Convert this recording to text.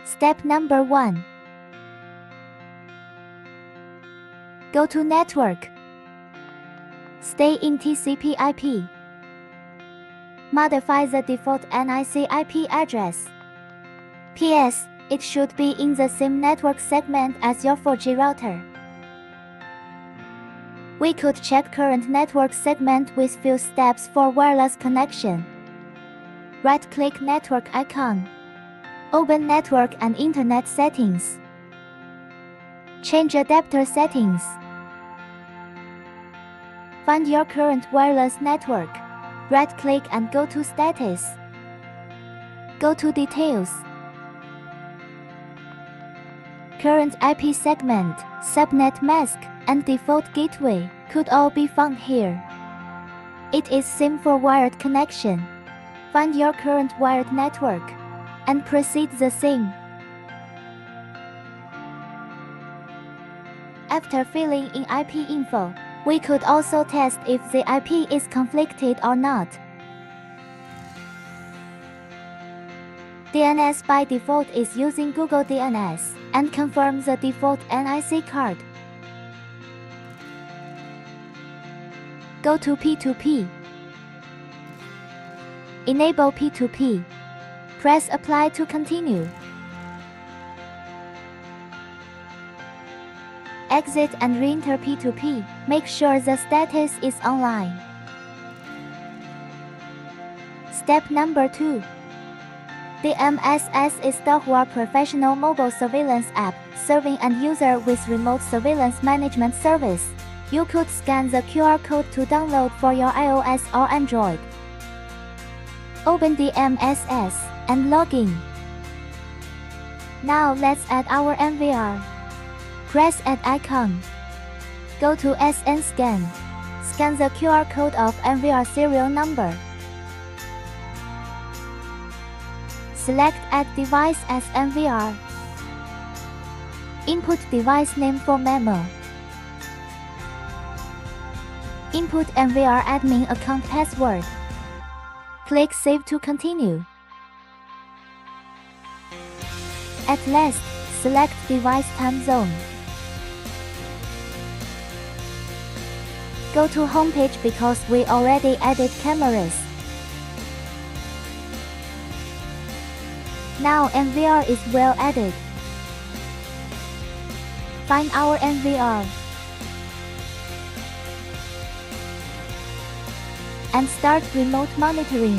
Step number 1. Go to Network. Stay in TCP/IP. Modify the default NIC IP address. PS, it should be in the same network segment as your 4G router. We could check current network segment with few steps for wireless connection. Right-click network icon. Open Network and Internet settings. Change adapter settings. Find your current wireless network. Right-click and go to Status. Go to Details. Current IP segment, subnet mask, and default gateway could all be found here. It is same for wired connection. Find your current wired network and proceed the same. After filling in IP info, we could also test if the IP is conflicted or not. DNS by default is using Google DNS, and confirm the default NIC card. Go to P2P. Enable P2P. Press Apply to continue. Exit and re-enter P2P. Make sure the status is online. Step number 2. DMSS is the professional mobile surveillance app, serving end user with remote surveillance management service. You could scan the QR code to download for your iOS or Android. Open DMSS and log in. Now let's add our NVR. Press Add icon. Go to SN Scan. Scan the QR code of NVR serial number. Select Add Device as NVR. Input device name for memo. Input NVR admin account password. Click Save to continue. At last, select device time zone. Go to homepage because we already added cameras. Now NVR is well added. Find our NVR and start remote monitoring.